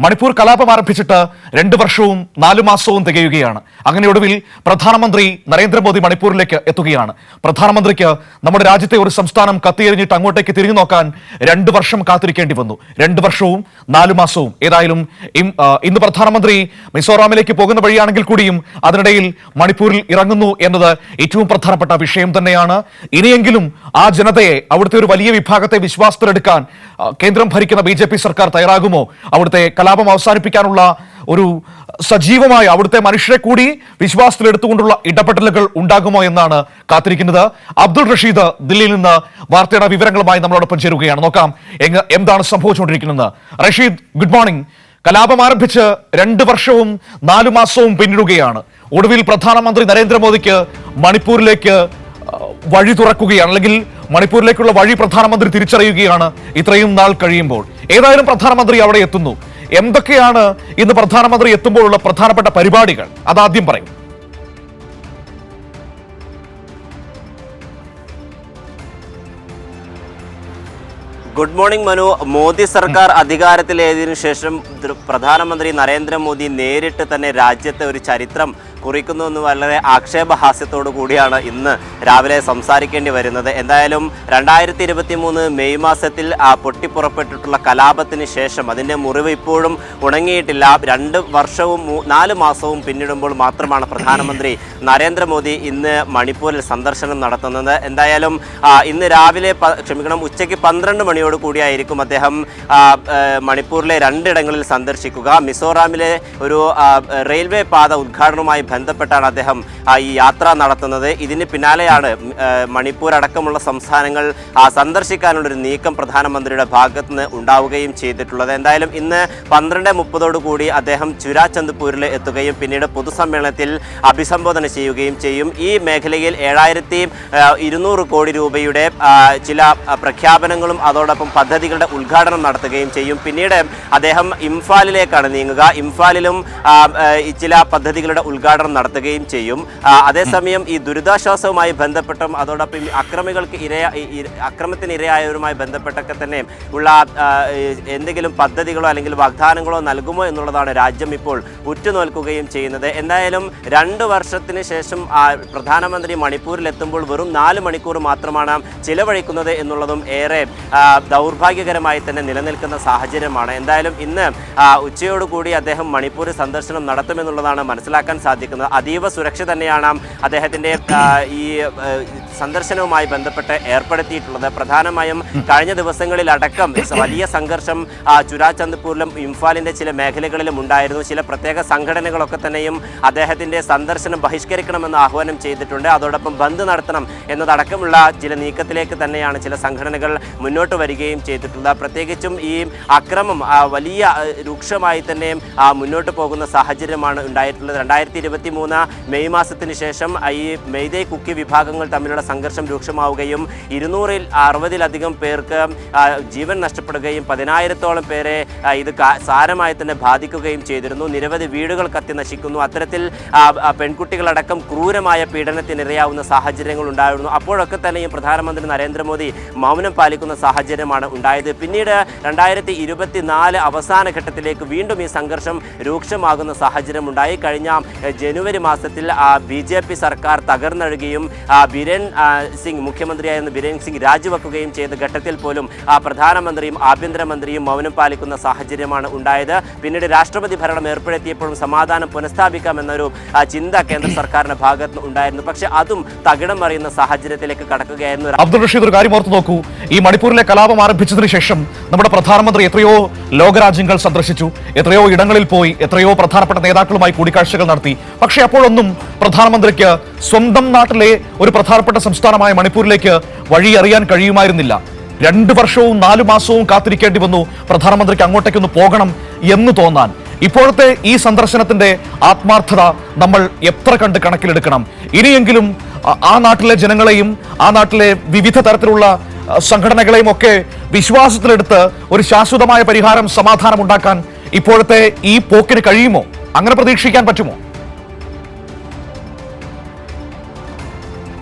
മണിപ്പൂർ കലാപം ആരംഭിച്ചിട്ട് 2 വർഷവും 4 മാസവും തികയുകയാണ്. അങ്ങനെ ഒടുവിൽ പ്രധാനമന്ത്രി നരേന്ദ്രമോദി മണിപ്പൂരിലേക്ക് എത്തുകയാണ്. പ്രധാനമന്ത്രിക്ക് നമ്മുടെ രാജ്യത്തെ ഒരു സംസ്ഥാനം കത്തിയെറിഞ്ഞിട്ട് അങ്ങോട്ടേക്ക് തിരിഞ്ഞു നോക്കാൻ 2 വർഷം കാത്തിരിക്കേണ്ടി വന്നു. 2 വർഷവും 4 മാസവും. ഏതായാലും ഇന്ന് പ്രധാനമന്ത്രി മിസോറാമിലേക്ക് പോകുന്ന വഴിയാണെങ്കിൽ കൂടിയും അതിനിടയിൽ മണിപ്പൂരിൽ ഇറങ്ങുന്നു എന്നത് ഏറ്റവും പ്രധാനപ്പെട്ട വിഷയം തന്നെയാണ്. ഇനിയെങ്കിലും ആ ജനതയെ, അവിടുത്തെ ഒരു വലിയ വിഭാഗത്തെ വിശ്വാസത്തിലെടുക്കാൻ കേന്ദ്രം ഭരിക്കുന്ന BJP സർക്കാർ തയ്യാറാകുമോ? അവിടുത്തെ കലാപം അവസാനിപ്പിക്കാനുള്ള ഒരു സജീവമായ, അവിടുത്തെ മനുഷ്യരെ കൂടി വിശ്വാസത്തിലെടുത്തുകൊണ്ടുള്ള ഇടപെടലുകൾ ഉണ്ടാകുമോ എന്നാണ് കാത്തിരിക്കുന്നത്. അബ്ദുൾ റഷീദ് ദില്ലിയിൽ നിന്ന് വാർത്തയുടെ വിവരങ്ങളുമായി നമ്മളോടൊപ്പം ചേരുകയാണ്. നോക്കാം എന്താണ് സംഭവിച്ചുകൊണ്ടിരിക്കുന്നത്. Rasheed, good morning. കലാപം ആരംഭിച്ച് 2 വർഷവും 4 മാസവും പിന്നിടുകയാണ്. ഒടുവിൽ പ്രധാനമന്ത്രി നരേന്ദ്രമോദിക്ക് മണിപ്പൂരിലേക്ക് വഴി തുറക്കുകയാണ്, അല്ലെങ്കിൽ മണിപ്പൂരിലേക്കുള്ള വഴി പ്രധാനമന്ത്രി തിരിച്ചറിയുകയാണ് ഇത്രയും നാൾ കഴിയുമ്പോൾ. ഏതായാലും പ്രധാനമന്ത്രി അവിടെ എത്തുന്നു. എന്തൊക്കെയാണ് ഇന്ന് പ്രധാനമന്ത്രി എത്തുമ്പോഴുള്ള പ്രധാനപ്പെട്ട പരിപാടികൾ? അതാദ്യം പറയും. Good morning Manu. മോദി സർക്കാർ അധികാരത്തിലേതിനു ശേഷം പ്രധാനമന്ത്രി നരേന്ദ്രമോദി നേരിട്ട് തന്നെ രാജ്യത്തെ ഒരു ചരിത്രം കുറിക്കുന്നു എന്ന് വളരെ ആക്ഷേപഹാസ്യത്തോടു കൂടിയാണ് ഇന്ന് രാവിലെ സംസാരിക്കേണ്ടി വരുന്നത്. എന്തായാലും 2023 മെയ് മാസത്തിൽ പൊട്ടിപ്പുറപ്പെട്ടിട്ടുള്ള കലാപത്തിന് ശേഷം അതിൻ്റെ മുറിവ് ഇപ്പോഴും ഉണങ്ങിയിട്ടില്ല. 2 വർഷവും 4 മാസവും പിന്നിടുമ്പോൾ മാത്രമാണ് പ്രധാനമന്ത്രി നരേന്ദ്രമോദി ഇന്ന് മണിപ്പൂരിൽ സന്ദർശനം നടത്തുന്നത്. എന്തായാലും ഇന്ന് രാവിലെ ഉച്ചയ്ക്ക് 12 മണിയോട് കൂടിയായിരിക്കും അദ്ദേഹം മണിപ്പൂരിലെ 2 ഇടങ്ങളിൽ സന്ദർശിക്കുക. മിസോറാമിലെ ഒരു റെയിൽവേ പാത ഉദ്ഘാടനവുമായി ബന്ധപ്പെട്ടാണ് അദ്ദേഹം ഈ യാത്ര നടത്തുന്നത്. ഇതിന് പിന്നാലെയാണ് മണിപ്പൂർ അടക്കമുള്ള സംസ്ഥാനങ്ങൾ സന്ദർശിക്കാനുള്ളൊരു നീക്കം പ്രധാനമന്ത്രിയുടെ ഭാഗത്ത് നിന്ന് ഉണ്ടാവുകയും ചെയ്തിട്ടുള്ളത്. എന്തായാലും ഇന്ന് 12:30 കൂടി അദ്ദേഹം ചുരാചന്ദ്പൂരിൽ എത്തുകയും പിന്നീട് പൊതുസമ്മേളനത്തിൽ അഭിസംബോധന ചെയ്യുകയും ചെയ്യും. ഈ മേഖലയിൽ 7200 കോടി രൂപയുടെ ചില പ്രഖ്യാപനങ്ങളും അതോടൊപ്പം പദ്ധതികളുടെ ഉദ്ഘാടനം നടത്തുകയും ചെയ്യും. പിന്നീട് അദ്ദേഹം ഇംഫാലിലേക്കാണ് നീങ്ങുക. ഇംഫാലിലും ചില പദ്ധതികളുടെ ഉദ്ഘാടനം നടത്തുകയും ചെയ്യും. അതേസമയം ഈ ദുരിതാശ്വാസവുമായി ബന്ധപ്പെട്ടും അതോടൊപ്പം അക്രമത്തിന് ഇരയായവരുമായി ബന്ധപ്പെട്ടൊക്കെ തന്നെ ഉള്ള എന്തെങ്കിലും പദ്ധതികളോ അല്ലെങ്കിൽ വാഗ്ദാനങ്ങളോ നൽകുമോ എന്നുള്ളതാണ് രാജ്യം ഇപ്പോൾ ഉറ്റുനോൽക്കുകയും ചെയ്യുന്നത്. എന്തായാലും 2 വർഷത്തിന് ശേഷം പ്രധാനമന്ത്രി മണിപ്പൂരിൽ എത്തുമ്പോൾ വെറും 4 മണിക്കൂർ മാത്രമാണ് ചിലവഴിക്കുന്നത് എന്നുള്ളതും ഏറെ ദൗർഭാഗ്യകരമായി തന്നെ നിലനിൽക്കുന്ന സാഹചര്യമാണ്. എന്തായാലും ഇന്ന് ഉച്ചയോടുകൂടി അദ്ദേഹം മണിപ്പൂർ സന്ദർശനം നടത്തുമെന്നുള്ളതാണ് മനസ്സിലാക്കാൻ സാധിക്കുന്നത്. അതീവ സുരക്ഷ തന്നെയാണ് അദ്ദേഹത്തിൻ്റെ ഈ സന്ദർശനവുമായി ബന്ധപ്പെട്ട് ഏർപ്പെടുത്തിയിട്ടുള്ളത്. പ്രധാനമായും കഴിഞ്ഞ ദിവസങ്ങളിലടക്കം വലിയ സംഘർഷം ചുരാചന്ദ്പൂരിലും ഇംഫാലിൻ്റെ ചില മേഖലകളിലും ഉണ്ടായിരുന്നു. ചില പ്രത്യേക സംഘടനകളൊക്കെ തന്നെയും അദ്ദേഹത്തിൻ്റെ സന്ദർശനം ബഹിഷ്കരിക്കണമെന്ന് ആഹ്വാനം ചെയ്തിട്ടുണ്ട്. അതോടൊപ്പം ബന്ദ് നടത്തണം എന്നതടക്കമുള്ള ചില നീക്കത്തിലേക്ക് തന്നെയാണ് ചില സംഘടനകൾ മുന്നോട്ട് വരികയും ചെയ്തിട്ടുള്ളത്. പ്രത്യേകിച്ചും ഈ അക്രമം വലിയ രൂക്ഷമായി തന്നെ മുന്നോട്ട് പോകുന്ന സാഹചര്യമാണ് ഉണ്ടായിട്ടുള്ളത്. 2023 മെയ് മാസത്തിന് ശേഷം ഈ മെയ്തേ കുക്കി വിഭാഗങ്ങൾ തമ്മിലുള്ള സംഘർഷം രൂക്ഷമാവുകയും 260-ലധികം പേർക്ക് ജീവൻ നഷ്ടപ്പെടുകയും 10,000-ഓളം പേരെ ഇത് സാരമായി തന്നെ ബാധിക്കുകയും ചെയ്തിരുന്നു. നിരവധി വീടുകൾ കത്തി നശിക്കുന്നു. അത്തരത്തിൽ പെൺകുട്ടികളടക്കം ക്രൂരമായ പീഡനത്തിനിരയാവുന്ന സാഹചര്യങ്ങൾ ഉണ്ടായിരുന്നു. അപ്പോഴൊക്കെ തന്നെയും പ്രധാനമന്ത്രി നരേന്ദ്രമോദി മൗനം പാലിക്കുന്ന സാഹചര്യമാണ് ഉണ്ടായത്. പിന്നീട് 2024 അവസാന ഘട്ടത്തിലേക്ക് വീണ്ടും ഈ സംഘർഷം രൂക്ഷമാകുന്ന സാഹചര്യമുണ്ടായി. കഴിഞ്ഞ ജനുവരി മാസത്തിൽ BJP സർക്കാർ തകർന്നഴുകയും ബിരേൻ സിംഗ് മുഖ്യമന്ത്രിയായിരുന്ന ബിരേൻ സിംഗ് രാജിവെക്കുകയും ചെയ്ത ഘട്ടത്തിൽ പോലും പ്രധാനമന്ത്രിയും ആഭ്യന്തരമന്ത്രിയും മൗനം പാലിക്കുന്ന സാഹചര്യമാണ് ഉണ്ടായത്. പിന്നീട് രാഷ്ട്രപതി ഭരണം ഏർപ്പെടുത്തിയപ്പോഴും സമാധാനം പുനഃസ്ഥാപിക്കാമെന്നൊരു ചിന്ത കേന്ദ്ര സർക്കാരിന്റെ ഭാഗത്ത് ഉണ്ടായിരുന്നു. പക്ഷെ അതും തകിടം മറിയുന്ന സാഹചര്യത്തിലേക്ക് കടക്കുകയായിരുന്നു. അബ്ദുൾ റഷീദ്, ഒരു കാര്യം ഓർത്തു നോക്കൂ. ഈ മണിപ്പൂരിലെ കലാപം ആരംഭിച്ചതിന് ശേഷം നമ്മുടെ പ്രധാനമന്ത്രി എത്രയോ ലോകരാജ്യങ്ങൾ സന്ദർശിച്ചു, എത്രയോ ഇടങ്ങളിൽ പോയി, എത്രയോ പ്രധാനപ്പെട്ട നേതാക്കളുമായി കൂടിക്കാഴ്ചകൾ നടത്തി. പക്ഷേ അപ്പോഴൊന്നും പ്രധാനമന്ത്രിക്ക് സ്വന്തം നാട്ടിലെ ഒരു പ്രധാനപ്പെട്ട സംസ്ഥാനമായ മണിപ്പൂരിലേക്ക് വഴി അറിയാൻ കഴിയുമായിരുന്നില്ല. 2 വർഷവും 4 മാസവും കാത്തിരിക്കേണ്ടി വന്നു പ്രധാനമന്ത്രിക്ക് അങ്ങോട്ടേക്കൊന്ന് പോകണം എന്ന് തോന്നാൻ. ഇപ്പോഴത്തെ ഈ സന്ദർശനത്തിന്റെ ആത്മാർത്ഥത നമ്മൾ എത്ര കണ്ട് കണക്കിലെടുക്കണം? ഇനിയെങ്കിലും ആ നാട്ടിലെ ജനങ്ങളെയും ആ നാട്ടിലെ വിവിധ തരത്തിലുള്ള സംഘടനകളെയും ഒക്കെ വിശ്വാസത്തിലെടുത്ത് ഒരു ശാശ്വതമായ പരിഹാരം, സമാധാനം ഉണ്ടാക്കാൻ ഇപ്പോഴത്തെ ഈ പോക്കിന് കഴിയുമോ? അങ്ങനെ പ്രതീക്ഷിക്കാൻ പറ്റുമോ?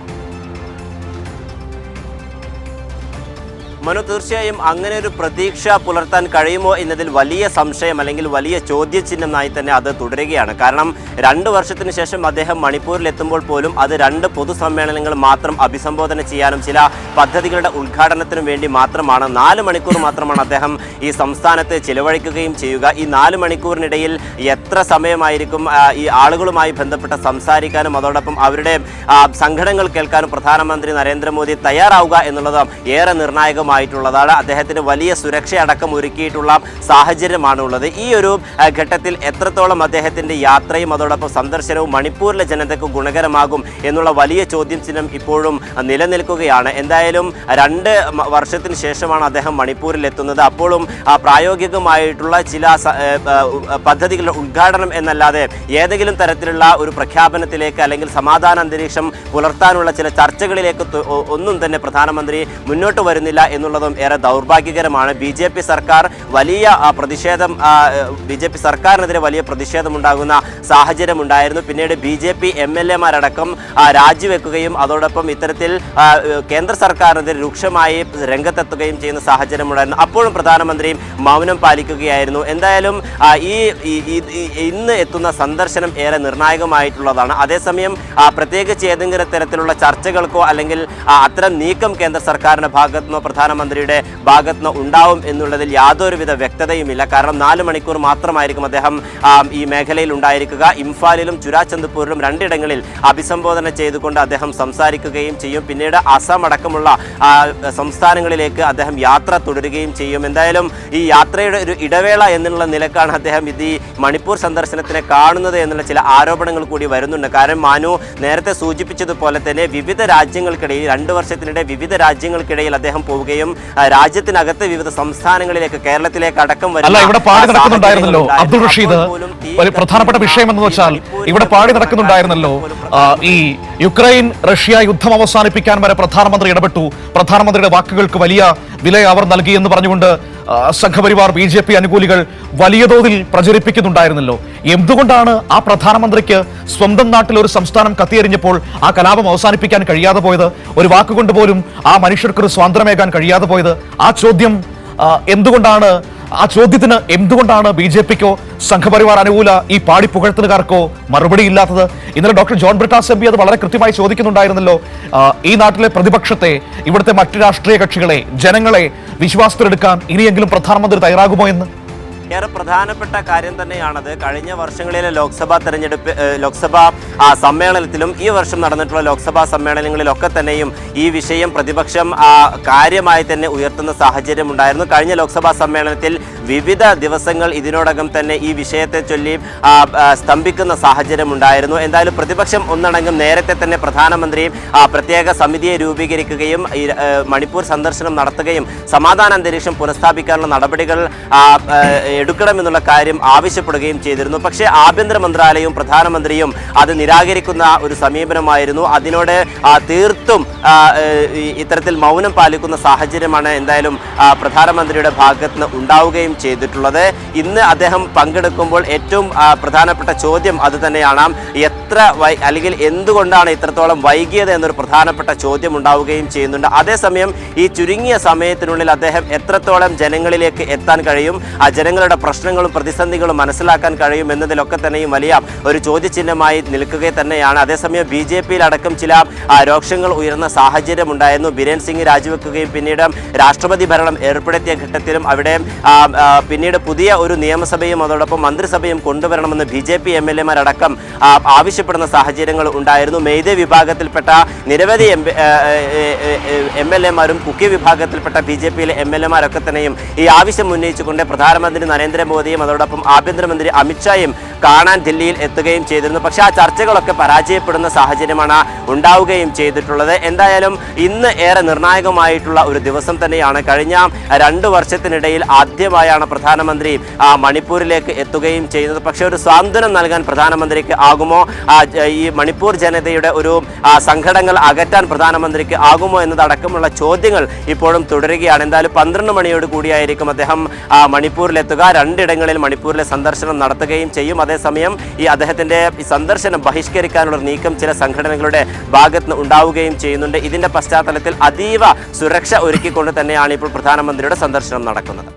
മനു, തീർച്ചയായും അങ്ങനെ ഒരു പ്രതീക്ഷ പുലർത്താൻ കഴിയുമോ എന്നതിൽ വലിയ സംശയം അല്ലെങ്കിൽ വലിയ ചോദ്യചിഹ്നമായി തന്നെ അത് തുടരുകയാണ്. കാരണം 2 വർഷത്തിന് ശേഷം അദ്ദേഹം മണിപ്പൂരിൽ എത്തുമ്പോൾ പോലും അത് 2 പൊതുസമ്മേളനങ്ങൾ മാത്രം അഭിസംബോധന ചെയ്യാനും ചില പദ്ധതികളുടെ ഉദ്ഘാടനത്തിനും വേണ്ടി മാത്രമാണ്. 4 മണിക്കൂർ മാത്രമാണ് അദ്ദേഹം ഈ സംസ്ഥാനത്ത് ചിലവഴിക്കുകയും ചെയ്യുക. ഈ 4 മണിക്കൂറിനിടയിൽ എത്ര സമയമായിരിക്കും ഈ ആളുകളുമായി ബന്ധപ്പെട്ട സംസാരിക്കാനും അതോടൊപ്പം അവരുടെ സങ്കടങ്ങൾ കേൾക്കാനും പ്രധാനമന്ത്രി നരേന്ദ്രമോദി തയ്യാറാവുക എന്നുള്ളത് ഏറെ നിർണായകമായിട്ടുള്ളതാണ്. അദ്ദേഹത്തിന് വലിയ സുരക്ഷയടക്കം ഒരുക്കിയിട്ടുള്ള സാഹചര്യമാണ് ഉള്ളത്. ഈ ഒരു ഘട്ടത്തിൽ എത്രത്തോളം അദ്ദേഹത്തിൻ്റെ യാത്രയും അതോടൊപ്പം സന്ദർശനവും മണിപ്പൂരിലെ ജനതയ്ക്ക് ഗുണകരമാകും എന്നുള്ള വലിയ ചോദ്യം ചിഹ്നം ഇപ്പോഴും നിലനിൽക്കുകയാണ്. എന്തായാലും 2 വർഷത്തിന് ശേഷമാണ് അദ്ദേഹം മണിപ്പൂരിൽ എത്തുന്നത്. അപ്പോഴും പ്രായോഗികമായിട്ടുള്ള ചില പദ്ധതികളുടെ ഉദ്ഘാടനം എന്നല്ലാതെ ഏതെങ്കിലും തരത്തിലുള്ള ഒരു പ്രഖ്യാപനത്തിലേക്ക് അല്ലെങ്കിൽ സമാധാന അന്തരീക്ഷം പുലർത്താനുള്ള ചില ചർച്ചകളിലേക്ക് ഒന്നും തന്നെ പ്രധാനമന്ത്രി മുന്നോട്ട് വരുന്നില്ല എന്നുള്ളതും ഏറെ ദൗർഭാഗ്യകരമാണ്. BJP സർക്കാർ വലിയ പ്രതിഷേധം BJP സർക്കാരിനെതിരെ വലിയ പ്രതിഷേധമുണ്ടാകുന്ന സാഹചര്യമുണ്ടായിരുന്നു. പിന്നീട് BJP MLA-മാരടക്കം രാജിവെക്കുകയും അതോടൊപ്പം ഇത്തരത്തിൽ കേന്ദ്ര സർക്കാരിനെതിരെ രൂക്ഷമായി രംഗത്തെത്തുകയും ചെയ്യുന്ന സാഹചര്യമുണ്ടായിരുന്നു. അപ്പോഴും പ്രധാനമന്ത്രി മൗനം പാലിക്കുകയായിരുന്നു. എന്തായാലും ഇന്ന് എത്തുന്ന സന്ദർശനം ഏറെ നിർണായകമായിട്ടുള്ളതാണ്. അതേസമയം പ്രത്യേകിച്ച് ഏതെങ്കിലും തരത്തിലുള്ള ചർച്ചകൾക്കോ അല്ലെങ്കിൽ അത്തരം നീക്കം കേന്ദ്ര സർക്കാരിൻ്റെ ഭാഗത്തുനിന്നോ പ്രധാനമന്ത്രിയുടെ ഭാഗത്തുനിന്നോ ഉണ്ടാവും എന്നുള്ളതിൽ യാതൊരുവിധ വ്യക്തതയുമില്ല. കാരണം 4 മണിക്കൂർ മാത്രമായിരിക്കും അദ്ദേഹം ഈ മേഖലയിൽ ഉണ്ടായിരിക്കുക. ഇംഫാലിലും ചുരാചന്ദ്പൂരിലും 2 ഇടങ്ങളിൽ അഭിസംബോധന ചെയ്തുകൊണ്ട് അദ്ദേഹം സംസാരിക്കുകയും ചെയ്യും. പിന്നീട് അസം അടക്കമുള്ള സംസ്ഥാനങ്ങളിലേക്ക് അദ്ദേഹം യാത്ര തുടരുകയും ചെയ്യും. എന്തായാലും ഈ യാത്രയുടെ ഒരു ഇടവേള എന്നുള്ള നിലക്കാണ് അദ്ദേഹം ഈ മണിപ്പൂർ സന്ദർശനത്തിനെ കാണുന്നത് എന്നുള്ള ചില ആരോപണങ്ങൾ കൂടി വരുന്നുണ്ട്. കാരണം മാനു നേരത്തെ സൂചിപ്പിച്ചതുപോലെ തന്നെ വിവിധ രാജ്യങ്ങൾക്കിടയിൽ 2 വർഷത്തിനിടെ വിവിധ രാജ്യങ്ങൾക്കിടയിൽ അദ്ദേഹം പോവുകയും രാജ്യത്തിനകത്ത് വിവിധ സംസ്ഥാനങ്ങളിലേക്ക് കേരളത്തിലേക്ക് അടക്കം ഇവിടെ പാടി നടക്കുന്നുണ്ടായിരുന്നല്ലോ അബ്ദുൾ റഷീദ്. ഒരു പ്രധാനപ്പെട്ട വിഷയം എന്ന് വെച്ചാൽ ഇവിടെ പാടി നടക്കുന്നുണ്ടായിരുന്നല്ലോ ഈ യുക്രൈൻ റഷ്യ യുദ്ധം അവസാനിപ്പിക്കാൻ വരെ പ്രധാനമന്ത്രി ഇടപെട്ടു, പ്രധാനമന്ത്രിയുടെ വാക്കുകൾക്ക് വലിയ വില അവർ നൽകി എന്ന് പറഞ്ഞുകൊണ്ട് സംഘപരിവാർ BJP അനുകൂലികൾ വലിയ തോതിൽ പ്രചരിപ്പിക്കുന്നുണ്ടായിരുന്നല്ലോ. എന്തുകൊണ്ടാണ് ആ പ്രധാനമന്ത്രിക്ക് സ്വന്തം നാട്ടിൽ ഒരു സംസ്ഥാനം കത്തിയെറിഞ്ഞപ്പോൾ ആ കലാപം അവസാനിപ്പിക്കാൻ കഴിയാതെ പോയത്? ഒരു വാക്കുകൊണ്ട് പോലും ആ മനുഷ്യർക്കൊരു സ്വാതന്ത്ര്യമേകാൻ കഴിയാതെ പോയത്? ആ ചോദ്യം എന്തുകൊണ്ടാണ്? ആ ചോദ്യത്തിന് എന്തുകൊണ്ടാണ് BJPക്കോ സംഘപരിവാർ അനുകൂല ഈ പാടി പുകഴ്ത്തുകാർക്കോ മറുപടി ഇല്ലാത്തത്? ഇന്നലെ ഡോക്ടർ ജോൺ ബ്രിട്ടാസ് MP അത് വളരെ കൃത്യമായി ചോദിക്കുന്നുണ്ടായിരുന്നല്ലോ. ഈ നാട്ടിലെ പ്രതിപക്ഷത്തെ, ഇവിടുത്തെ മറ്റു രാഷ്ട്രീയ കക്ഷികളെ, ജനങ്ങളെ വിശ്വാസത്തിലെടുക്കാൻ ഇനിയെങ്കിലും പ്രധാനമന്ത്രി തയ്യാറാകുമോ എന്ന്. ഏറെ പ്രധാനപ്പെട്ട കാര്യം തന്നെയാണത്. കഴിഞ്ഞ വർഷങ്ങളിലെ ലോക്സഭാ സമ്മേളനത്തിലും ഈ വർഷം നടന്നിട്ടുള്ള ലോക്സഭാ സമ്മേളനങ്ങളിലൊക്കെ തന്നെയും ഈ വിഷയം പ്രതിപക്ഷം കാര്യമായി തന്നെ ഉയർത്തുന്ന സാഹചര്യം ഉണ്ടായിരുന്നു. കഴിഞ്ഞ ലോക്സഭാ സമ്മേളനത്തിൽ വിവിധ ദിവസങ്ങൾ ഇതിനോടകം തന്നെ ഈ വിഷയത്തെ ചൊല്ലി സ്തംഭിക്കുന്ന സാഹചര്യം ഉണ്ടായിരുന്നു. എന്തായാലും പ്രതിപക്ഷം ഒന്നടങ്കം നേരത്തെ തന്നെ പ്രധാനമന്ത്രി പ്രത്യേക സമിതിയെ രൂപീകരിക്കുകയും മണിപ്പൂർ സന്ദർശനം നടത്തുകയും സമാധാന അന്തരീക്ഷം പുനഃസ്ഥാപിക്കാനുള്ള നടപടികൾ എടുക്കണമെന്നുള്ള കാര്യം ആവശ്യപ്പെടുകയും ചെയ്തിരുന്നു. പക്ഷേ ആഭ്യന്തര മന്ത്രാലയവും പ്രധാനമന്ത്രിയും അത് നിരാകരിക്കുന്ന ഒരു സമീപനമായിരുന്നു. അതിനോട് തീർത്തും ഇത്തരത്തിൽ മൗനം പാലിക്കുന്ന സാഹചര്യമാണ് എന്തായാലും പ്രധാനമന്ത്രിയുടെ ഭാഗത്ത് നിന്ന് ഉണ്ടാവുകയും ചെയ്തിട്ടുള്ളത്. ഇന്ന് അദ്ദേഹം പങ്കെടുക്കുമ്പോൾ ഏറ്റവും പ്രധാനപ്പെട്ട ചോദ്യം അത് തന്നെയാണ്. അല്ലെങ്കിൽ എന്തുകൊണ്ടാണ് ഇത്രത്തോളം വൈകിയത് എന്നൊരു പ്രധാനപ്പെട്ട ചോദ്യം ഉണ്ടാവുകയും ചെയ്യുന്നുണ്ട്. അതേസമയം ഈ ചുരുങ്ങിയ സമയത്തിനുള്ളിൽ അദ്ദേഹം എത്രത്തോളം ജനങ്ങളിലേക്ക് എത്താൻ കഴിയും, ആ ജനങ്ങളുടെ പ്രശ്നങ്ങളും പ്രതിസന്ധികളും മനസ്സിലാക്കാൻ കഴിയും എന്നതിലൊക്കെ തന്നെയും വലിയ ഒരു ചോദ്യചിഹ്നമായി നിൽക്കുക തന്നെയാണ്. അതേസമയം BJPയിൽ അടക്കം ചില രോക്ഷങ്ങൾ ഉയർന്ന സാഹചര്യം ഉണ്ടായിരുന്നു. ബിരേൻ സിംഗ് രാജിവെക്കുകയും പിന്നീട് രാഷ്ട്രപതി ഭരണം ഏർപ്പെടുത്തിയ ഘട്ടത്തിലും അവിടെ പിന്നീട് പുതിയ ഒരു നിയമസഭയും അതോടൊപ്പം മന്ത്രിസഭയും കൊണ്ടുവരണമെന്ന് BJP MLA-മാരടക്കം ആവശ്യപ്പെടുന്ന സാഹചര്യങ്ങൾ ഉണ്ടായിരുന്നു. മെയ്തേ വിഭാഗത്തിൽപ്പെട്ട നിരവധി MLA-മാരും കുക്കി വിഭാഗത്തിൽപ്പെട്ട BJPയിലെ MLA-മാരൊക്കെ തന്നെയും ഈ ആവശ്യം ഉന്നയിച്ചുകൊണ്ട് പ്രധാനമന്ത്രി നരേന്ദ്രമോദിയും അതോടൊപ്പം ആഭ്യന്തരമന്ത്രി അമിത്ഷായും കാണാൻ ദില്ലിയിൽ എത്തുകയും ചെയ്തിരുന്നു. പക്ഷേ ആ ചർച്ചകളൊക്കെ പരാജയപ്പെടുന്ന സാഹചര്യമാണ് ഉണ്ടാവുകയും ചെയ്തിട്ടുള്ളത്. എന്തായാലും ഇന്ന് ഏറെ നിർണായകമായിട്ടുള്ള ഒരു ദിവസം തന്നെയാണ്. കഴിഞ്ഞ 2 വർഷത്തിനിടയിൽ ആദ്യമായാണ് പ്രധാനമന്ത്രി മണിപ്പൂരിലേക്ക് എത്തുകയും ചെയ്യുന്നത്. പക്ഷേ ഒരു സാന്ത്വനം നൽകാൻ പ്രധാനമന്ത്രിക്ക് ആകുമോ, ഈ മണിപ്പൂർ ജനതയുടെ ഒരു സങ്കടങ്ങൾ അകറ്റാൻ പ്രധാനമന്ത്രിക്ക് ആകുമോ എന്നതടക്കമുള്ള ചോദ്യങ്ങൾ ഇപ്പോഴും തുടരുകയാണ്. എന്തായാലും 12 മണിയോട് കൂടിയായിരിക്കും അദ്ദേഹം മണിപ്പൂരിലെത്തുക. 2 ഇടങ്ങളിൽ മണിപ്പൂരിലെ സന്ദർശനം നടത്തുകയും ചെയ്യും. അതേസമയം ഈ അദ്ദേഹത്തിൻ്റെ ഈ സന്ദർശനം ബഹിഷ്കരിക്കാനുള്ള നീക്കം ചില സംഘടനകളുടെ ഭാഗത്ത് നിന്ന് ഉണ്ടാവുകയും ചെയ്യുന്നുണ്ട്. ഇതിൻ്റെ പശ്ചാത്തലത്തിൽ അതീവ സുരക്ഷ ഒരുക്കിക്കൊണ്ട് തന്നെയാണ് ഇപ്പോൾ പ്രധാനമന്ത്രിയുടെ സന്ദർശനം നടക്കുന്നത്.